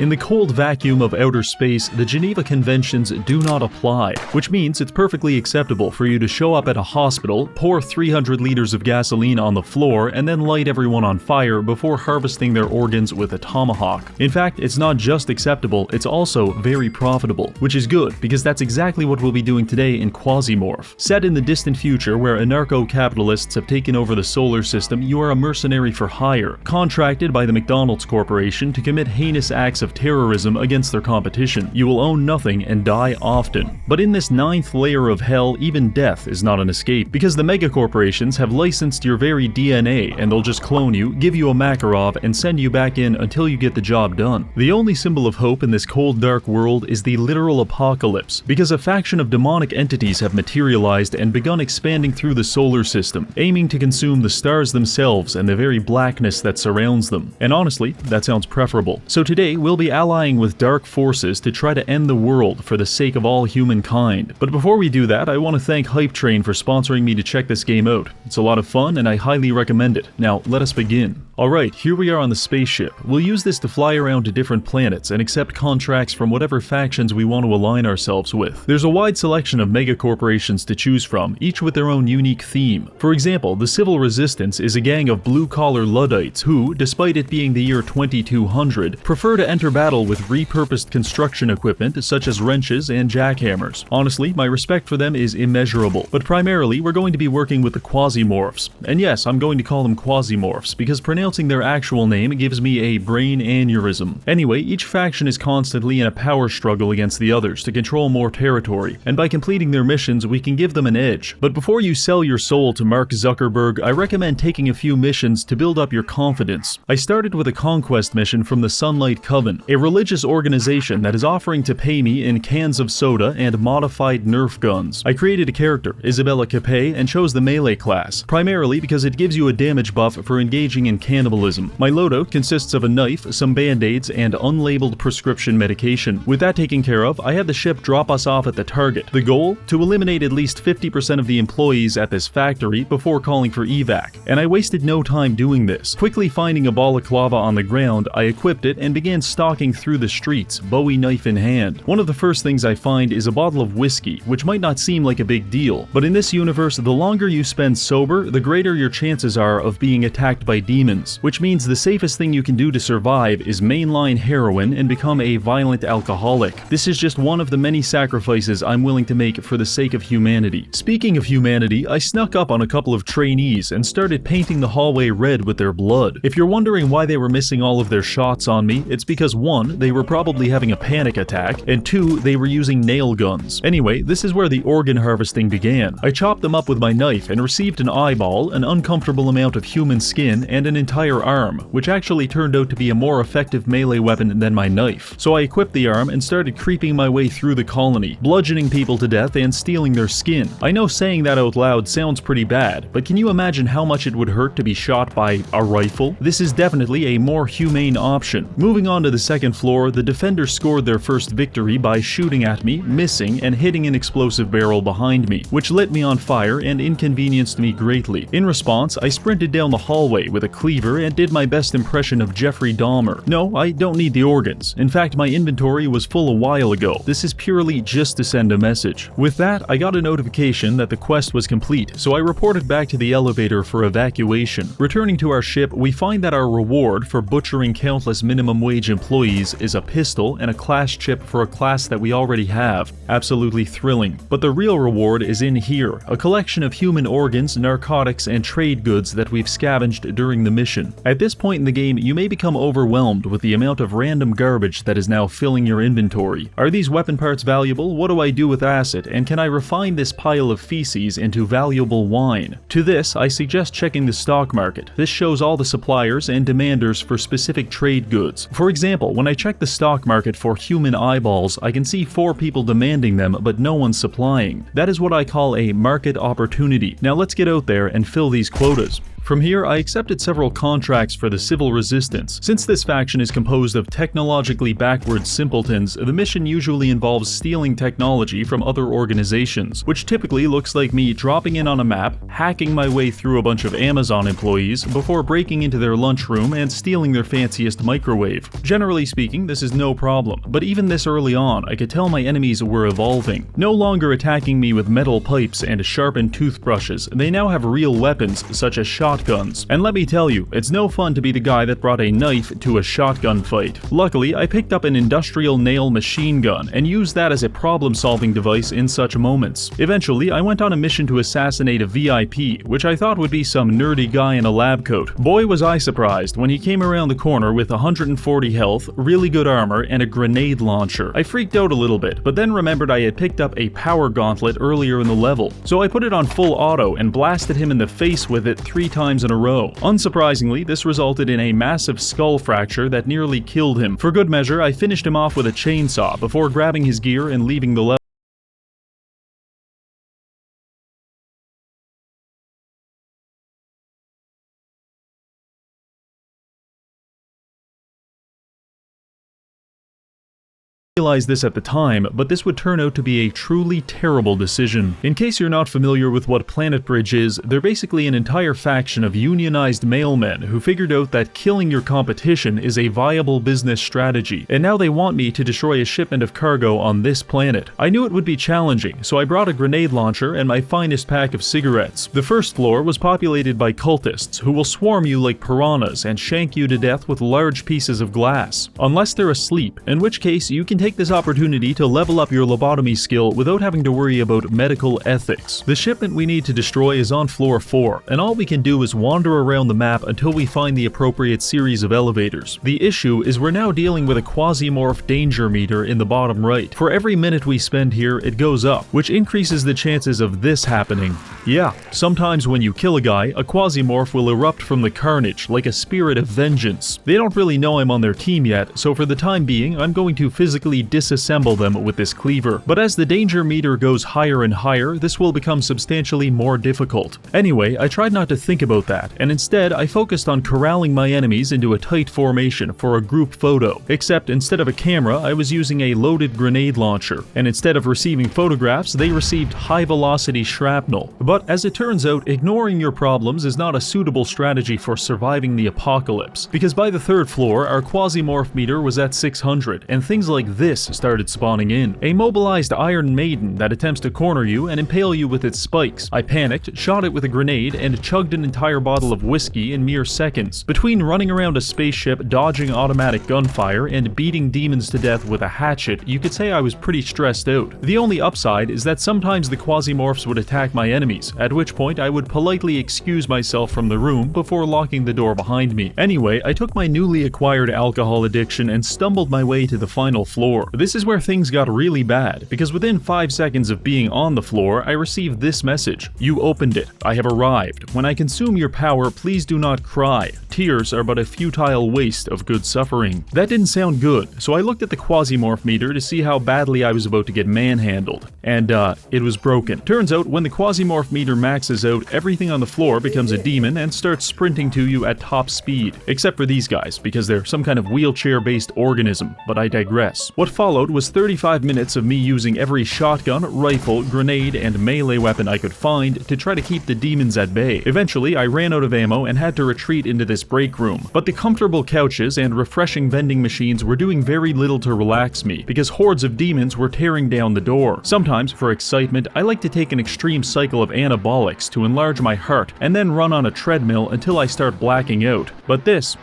In the cold vacuum of outer space, the Geneva Conventions do not apply, which means it's perfectly acceptable for you to show up at a hospital, pour 300 liters of gasoline on the floor, and then light everyone on fire before harvesting their organs with a tomahawk. In fact, it's not just acceptable, it's also very profitable, which is good because that's exactly what we'll be doing today in Quasimorph. Set in the distant future where anarcho-capitalists have taken over the solar system, you are a mercenary for hire, contracted by the McDonald's Corporation to commit heinous acts of terrorism against their competition. You will own nothing and die often. But in this 9th layer of hell, even death is not an escape, because the megacorporations have licensed your very DNA and they'll just clone you, give you a Makarov, and send you back in until you get the job done. The only symbol of hope in this cold, dark world is the literal apocalypse, because a faction of demonic entities have materialized and begun expanding through the solar system, aiming to consume the stars themselves and the very blackness that surrounds them. And honestly, that sounds preferable. So today, we'll be allying with dark forces to try to end the world for the sake of all humankind. But before we do that, I want to thank Hype Train for sponsoring me to check this game out. It's a lot of fun and I highly recommend it. Now, let us begin. Alright, here we are on the spaceship. We'll use this to fly around to different planets and accept contracts from whatever factions we want to align ourselves with. There's a wide selection of megacorporations to choose from, each with their own unique theme. For example, the Civil Resistance is a gang of blue-collar Luddites who, despite it being the year 2200, prefer to enter battle with repurposed construction equipment such as wrenches and jackhammers. Honestly, my respect for them is immeasurable. But primarily, we're going to be working with the Quasimorphs. And yes, I'm going to call them Quasimorphs, because pronouncing their actual name gives me a brain aneurysm. Anyway, each faction is constantly in a power struggle against the others to control more territory, and by completing their missions, we can give them an edge. But before you sell your soul to Mark Zuckerberg, I recommend taking a few missions to build up your confidence. I started with a conquest mission from the Sunlight Coven, a religious organization that is offering to pay me in cans of soda and modified Nerf guns. I created a character, Isabella Capet, and chose the melee class, primarily because it gives you a damage buff for engaging in cannibalism. My loadout consists of a knife, some band-aids, and unlabeled prescription medication. With that taken care of, I had the ship drop us off at the target. The goal? To eliminate at least 50% of the employees at this factory before calling for evac. And I wasted no time doing this. Quickly finding a balaclava on the ground, I equipped it and began stalking through the streets, Bowie knife in hand. One of the first things I find is a bottle of whiskey, which might not seem like a big deal, but in this universe, the longer you spend sober, the greater your chances are of being attacked by demons, which means the safest thing you can do to survive is mainline heroin and become a violent alcoholic. This is just one of the many sacrifices I'm willing to make for the sake of humanity. Speaking of humanity, I snuck up on a couple of trainees and started painting the hallway red with their blood. If you're wondering why they were missing all of their shots on me, it's because 1, they were probably having a panic attack, and 2, they were using nail guns. Anyway, this is where the organ harvesting began. I chopped them up with my knife and received an eyeball, an uncomfortable amount of human skin, and an entire arm, which actually turned out to be a more effective melee weapon than my knife. So I equipped the arm and started creeping my way through the colony, bludgeoning people to death and stealing their skin. I know saying that out loud sounds pretty bad, but can you imagine how much it would hurt to be shot by a rifle? This is definitely a more humane option. Moving on to the second floor, the defenders scored their first victory by shooting at me, missing, and hitting an explosive barrel behind me, which lit me on fire and inconvenienced me greatly. In response, I sprinted down the hallway with a cleaver and did my best impression of Jeffrey Dahmer. No, I don't need the organs. In fact, my inventory was full a while ago. This is purely just to send a message. With that, I got a notification that the quest was complete, so I reported back to the elevator for evacuation. Returning to our ship, we find that our reward for butchering countless minimum wage employees is a pistol and a class chip for a class that we already have. Absolutely thrilling. But the real reward is in here, a collection of human organs, narcotics, and trade goods that we've scavenged during the mission. At this point in the game, you may become overwhelmed with the amount of random garbage that is now filling your inventory. Are these weapon parts valuable? What do I do with acid? And can I refine this pile of feces into valuable wine? To this, I suggest checking the stock market. This shows all the suppliers and demanders for specific trade goods. For example, when I check the stock market for human eyeballs, I can see 4 people demanding them, but no one supplying. That is what I call a market opportunity. Now let's get out there and fill these quotas. From here, I accepted several contracts for the Civil Resistance. Since this faction is composed of technologically backward simpletons, the mission usually involves stealing technology from other organizations, which typically looks like me dropping in on a map, hacking my way through a bunch of Amazon employees before breaking into their lunchroom and stealing their fanciest microwave. Generally speaking, this is no problem, but even this early on, I could tell my enemies were evolving. No longer attacking me with metal pipes and sharpened toothbrushes, they now have real weapons such as shotguns. And let me tell you, it's no fun to be the guy that brought a knife to a shotgun fight. Luckily, I picked up an industrial nail machine gun and used that as a problem-solving device in such moments. Eventually, I went on a mission to assassinate a VIP, which I thought would be some nerdy guy in a lab coat. Boy was I surprised when he came around the corner with 140 health, really good armor, and a grenade launcher. I freaked out a little bit, but then remembered I had picked up a power gauntlet earlier in the level, so I put it on full auto and blasted him in the face with it 3 times in a row. Unsurprisingly, this resulted in a massive skull fracture that nearly killed him. For good measure, I finished him off with a chainsaw before grabbing his gear and leaving the level. Realized this at the time, but this would turn out to be a truly terrible decision. In case you're not familiar with what Planet Bridge is, they're basically an entire faction of unionized mailmen who figured out that killing your competition is a viable business strategy, and now they want me to destroy a shipment of cargo on this planet. I knew it would be challenging, so I brought a grenade launcher and my finest pack of cigarettes. The first floor was populated by cultists who will swarm you like piranhas and shank you to death with large pieces of glass, unless they're asleep, in which case you can take this opportunity to level up your lobotomy skill without having to worry about medical ethics. The shipment we need to destroy is on floor 4, and all we can do is wander around the map until we find the appropriate series of elevators. The issue is we're now dealing with a Quasimorph danger meter in the bottom right. For every minute we spend here, it goes up, which increases the chances of this happening. Yeah, sometimes when you kill a guy, a Quasimorph will erupt from the carnage like a spirit of vengeance. They don't really know I'm on their team yet, so for the time being, I'm going to physically disassemble them with this cleaver. But as the danger meter goes higher and higher, this will become substantially more difficult. Anyway, I tried not to think about that, and instead I focused on corralling my enemies into a tight formation for a group photo. Except instead of a camera, I was using a loaded grenade launcher, and instead of receiving photographs, they received high-velocity shrapnel. But as it turns out, ignoring your problems is not a suitable strategy for surviving the apocalypse, because by the 3rd floor, our Quasimorph meter was at 600, and things like this started spawning in. A mobilized Iron Maiden that attempts to corner you and impale you with its spikes. I panicked, shot it with a grenade, and chugged an entire bottle of whiskey in mere seconds. Between running around a spaceship, dodging automatic gunfire, and beating demons to death with a hatchet, you could say I was pretty stressed out. The only upside is that sometimes the Quasimorphs would attack my enemies, at which point I would politely excuse myself from the room before locking the door behind me. Anyway, I took my newly acquired alcohol addiction and stumbled my way to the final floor. This is where things got really bad, because within 5 seconds of being on the floor, I received this message. You opened it. I have arrived. When I consume your power, please do not cry. Tears are but a futile waste of good suffering. That didn't sound good, so I looked at the Quasimorph meter to see how badly I was about to get manhandled. And, it was broken. Turns out, when the Quasimorph meter maxes out, everything on the floor becomes a demon and starts sprinting to you at top speed. Except for these guys, because they're some kind of wheelchair-based organism, but I digress. What followed was 35 minutes of me using every shotgun, rifle, grenade, and melee weapon I could find to try to keep the demons at bay. Eventually, I ran out of ammo and had to retreat into this break room. But the comfortable couches and refreshing vending machines were doing very little to relax me, because hordes of demons were tearing down the door. Sometimes, for excitement, I like to take an extreme cycle of anabolics to enlarge my heart, and then run on a treadmill until I start blacking out. But this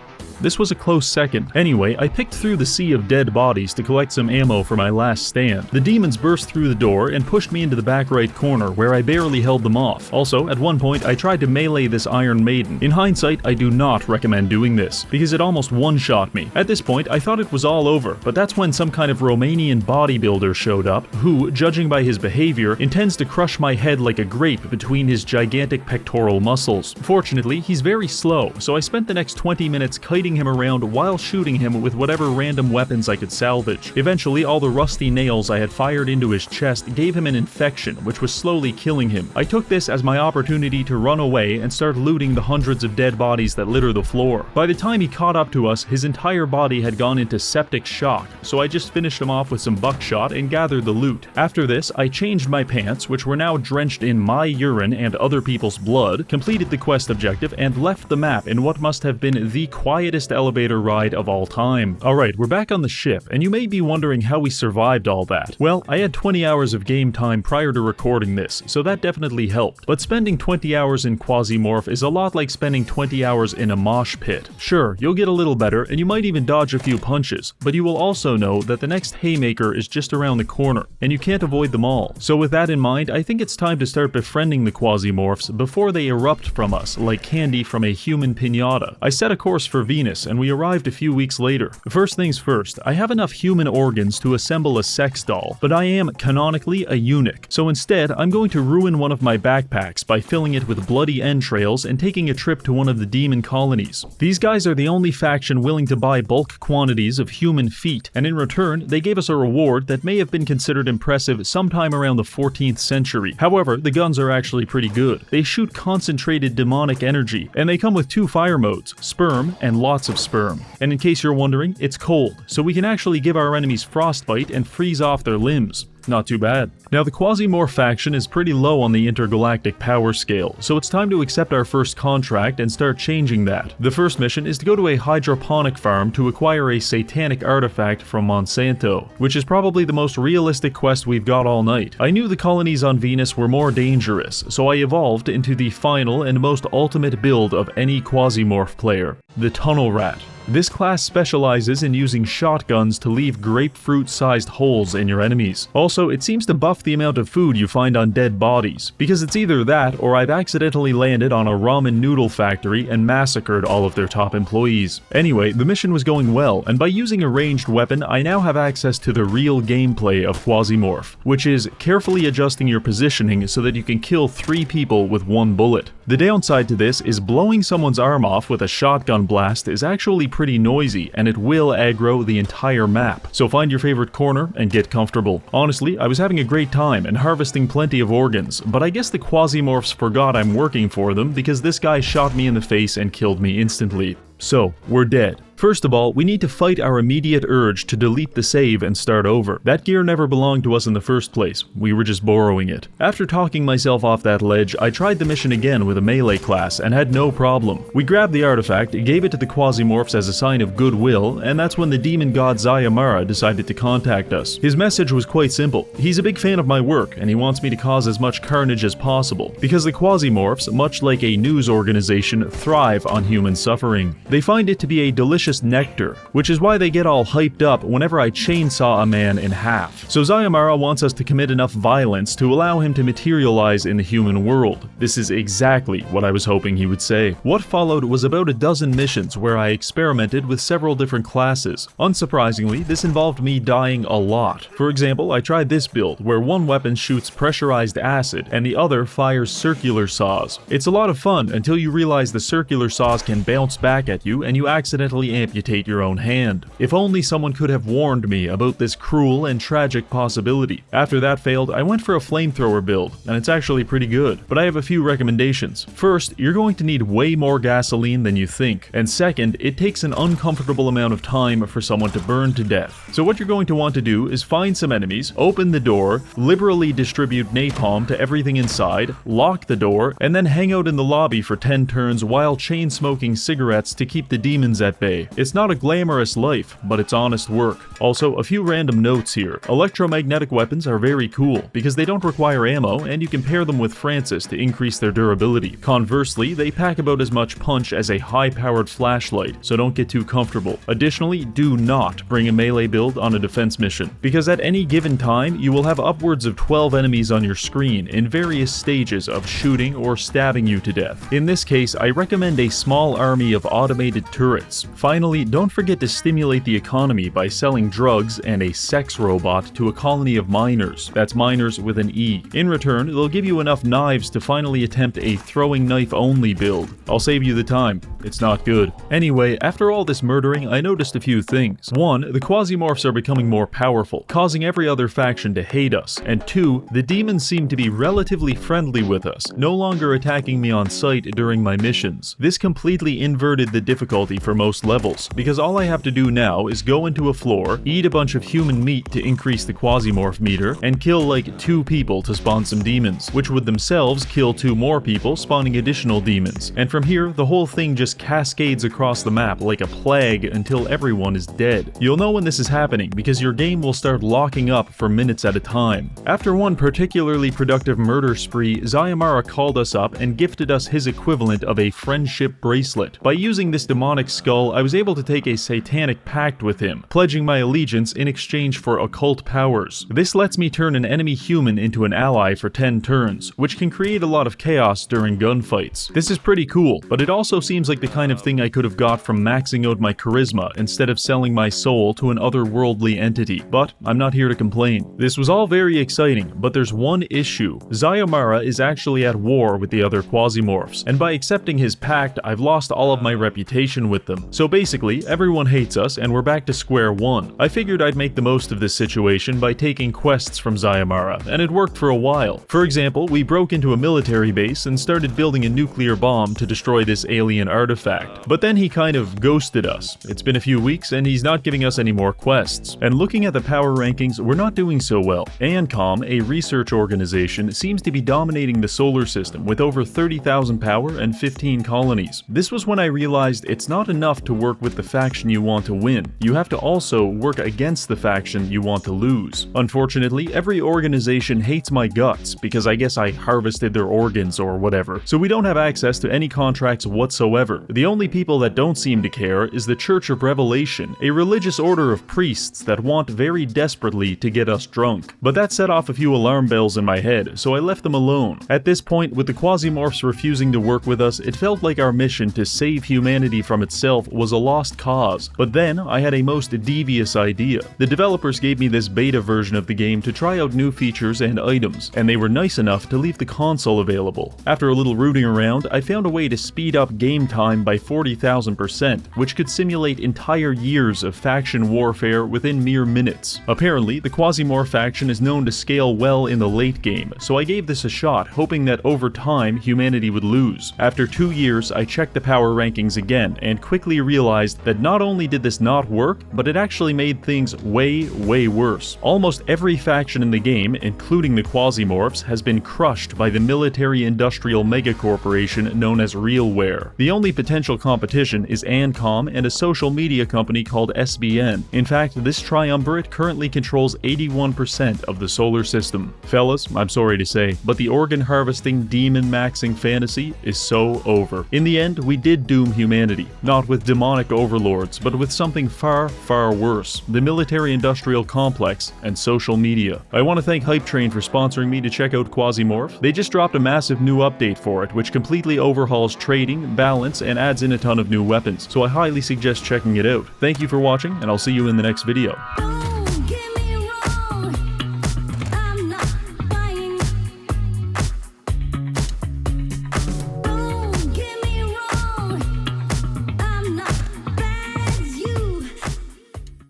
was a close second. Anyway, I picked through the sea of dead bodies to collect some ammo for my last stand. The demons burst through the door and pushed me into the back right corner, where I barely held them off. Also, at one point, I tried to melee this Iron Maiden. In hindsight, I do not recommend doing this, because it almost one-shot me. At this point, I thought it was all over, but that's when some kind of Romanian bodybuilder showed up, who, judging by his behavior, intends to crush my head like a grape between his gigantic pectoral muscles. Fortunately, he's very slow, so I spent the next 20 minutes kiting parading him around while shooting him with whatever random weapons I could salvage. Eventually, all the rusty nails I had fired into his chest gave him an infection, which was slowly killing him. I took this as my opportunity to run away and start looting the hundreds of dead bodies that litter the floor. By the time he caught up to us, his entire body had gone into septic shock, so I just finished him off with some buckshot and gathered the loot. After this, I changed my pants, which were now drenched in my urine and other people's blood, completed the quest objective, and left the map in what must have been the quietest elevator ride of all time. Alright, we're back on the ship, and you may be wondering how we survived all that. Well, I had 20 hours of game time prior to recording this, so that definitely helped. But spending 20 hours in Quasimorph is a lot like spending 20 hours in a mosh pit. Sure, you'll get a little better, and you might even dodge a few punches, but you will also know that the next haymaker is just around the corner, and you can't avoid them all. So with that in mind, I think it's time to start befriending the Quasimorphs before they erupt from us like candy from a human piñata. I set a course for Venus, and we arrived a few weeks later. First things first, I have enough human organs to assemble a sex doll, but I am canonically a eunuch, so instead I'm going to ruin one of my backpacks by filling it with bloody entrails and taking a trip to one of the demon colonies. These guys are the only faction willing to buy bulk quantities of human feet, and in return they gave us a reward that may have been considered impressive sometime around the 14th century. However, the guns are actually pretty good. They shoot concentrated demonic energy, and they come with 2 fire modes, sperm and lots of sperm. And in case you're wondering, it's cold, so we can actually give our enemies frostbite and freeze off their limbs. Not too bad. Now, the Quasimorph faction is pretty low on the intergalactic power scale, so it's time to accept our first contract and start changing that. The first mission is to go to a hydroponic farm to acquire a satanic artifact from Monsanto, which is probably the most realistic quest we've got all night. I knew the colonies on Venus were more dangerous, so I evolved into the final and most ultimate build of any Quasimorph player, the Tunnel Rat. This class specializes in using shotguns to leave grapefruit-sized holes in your enemies. Also, it seems to buff the amount of food you find on dead bodies, because it's either that or I've accidentally landed on a ramen noodle factory and massacred all of their top employees. Anyway, the mission was going well, and by using a ranged weapon, I now have access to the real gameplay of Quasimorph, which is carefully adjusting your positioning so that you can kill 3 people with 1 bullet. The downside to this is blowing someone's arm off with a shotgun blast is actually pretty noisy, and it will aggro the entire map. So find your favorite corner and get comfortable. Honestly, I was having a great time and harvesting plenty of organs, but I guess the Quasimorphs forgot I'm working for them because this guy shot me in the face and killed me instantly. So, we're dead. First of all, we need to fight our immediate urge to delete the save and start over. That gear never belonged to us in the first place, we were just borrowing it. After talking myself off that ledge, I tried the mission again with a melee class and had no problem. We grabbed the artifact, gave it to the Quasimorphs as a sign of goodwill, and that's when the demon god Zayamara decided to contact us. His message was quite simple. He's a big fan of my work, and he wants me to cause as much carnage as possible, because the Quasimorphs, much like a news organization, thrive on human suffering. They find it to be a delicious nectar, which is why they get all hyped up whenever I chainsaw a man in half. So Zayamara wants us to commit enough violence to allow him to materialize in the human world. This is exactly what I was hoping he would say. What followed was about a dozen missions where I experimented with several different classes. Unsurprisingly, this involved me dying a lot. For example, I tried this build, where one weapon shoots pressurized acid and the other fires circular saws. It's a lot of fun until you realize the circular saws can bounce back at you and you accidentally amputate your own hand. If only someone could have warned me about this cruel and tragic possibility. After that failed, I went for a flamethrower build, and it's actually pretty good, but I have a few recommendations. First, you're going to need way more gasoline than you think, and second, it takes an uncomfortable amount of time for someone to burn to death. So what you're going to want to do is find some enemies, open the door, liberally distribute napalm to everything inside, lock the door, and then hang out in the lobby for 10 turns while chain smoking cigarettes to keep the demons at bay. It's not a glamorous life, but it's honest work. Also, a few random notes here. Electromagnetic weapons are very cool, because they don't require ammo, and you can pair them with Francis to increase their durability. Conversely, they pack about as much punch as a high-powered flashlight, so don't get too comfortable. Additionally, do not bring a melee build on a defense mission, because at any given time, you will have upwards of 12 enemies on your screen in various stages of shooting or stabbing you to death. In this case, I recommend a small army of automated turrets. Find Finally, don't forget to stimulate the economy by selling drugs and a sex robot to a colony of miners. That's miners with an E. In return, they'll give you enough knives to finally attempt a throwing knife only build. I'll save you the time. It's not good. Anyway, after all this murdering, I noticed a few things. 1. The Quasimorphs are becoming more powerful, causing every other faction to hate us. And 2. The demons seem to be relatively friendly with us, no longer attacking me on sight during my missions. This completely inverted the difficulty for most levels, because all I have to do now is go into a floor, eat a bunch of human meat to increase the Quasimorph meter, and kill like 2 people to spawn some demons, which would themselves kill 2 more people, spawning additional demons. And from here, the whole thing just cascades across the map like a plague until everyone is dead. You'll know when this is happening because your game will start locking up for minutes at a time. After one particularly productive murder spree, Zyamara called us up and gifted us his equivalent of a friendship bracelet. By using this demonic skull, I was able to take a satanic pact with him, pledging my allegiance in exchange for occult powers. This lets me turn an enemy human into an ally for 10 turns, which can create a lot of chaos during gunfights. This is pretty cool, but it also seems like the kind of thing I could have got from maxing out my charisma instead of selling my soul to an otherworldly entity, but I'm not here to complain. This was all very exciting, but there's one issue. Zyamara is actually at war with the other Quasimorphs, and by accepting his pact, I've lost all of my reputation with them. So basically, everyone hates us and we're back to square one. I figured I'd make the most of this situation by taking quests from Zyamara, and it worked for a while. For example, we broke into a military base and started building a nuclear bomb to destroy this alien artifact. But then he kind of ghosted us. It's been a few weeks and he's not giving us any more quests. And looking at the power rankings, we're not doing so well. ANCOM, a research organization, seems to be dominating the solar system with over 30,000 power and 15 colonies. This was when I realized it's not enough to work with the faction you want to win. You have to also work against the faction you want to lose. Unfortunately, every organization hates my guts because I guess I harvested their organs or whatever, so we don't have access to any contracts whatsoever. The only people that don't seem to care is the Church of Revelation, a religious order of priests that want very desperately to get us drunk. But that set off a few alarm bells in my head, so I left them alone. At this point, with the Quasimorphs refusing to work with us, it felt like our mission to save humanity from itself was a lost cause. But then, I had a most devious idea. The developers gave me this beta version of the game to try out new features and items, and they were nice enough to leave the console available. After a little rooting around, I found a way to speed up game time by 40,000%, which could simulate entire years of faction warfare within mere minutes. Apparently, the Quasimorph faction is known to scale well in the late game, so I gave this a shot, hoping that over time, humanity would lose. After 2 years, I checked the power rankings again, and quickly realized that not only did this not work, but it actually made things way worse. Almost every faction in the game, including the Quasimorphs, has been crushed by the military-industrial megacorporation known as Realware. The only potential competition is ANCOM and a social media company called SBN. In fact, this triumvirate currently controls 81% of the solar system. Fellas, I'm sorry to say, but the organ harvesting, demon maxing fantasy is so over. In the end, we did doom humanity, not with demonic overlords, but with something far worse, the military-industrial complex and social media. I want to thank Hype Train for sponsoring me to check out Quasimorph. They just dropped a massive new update for it, which completely overhauls trading, balance, and adds in a ton of new weapons, so I highly suggest checking it out. Thank you for watching, and I'll see you in the next video.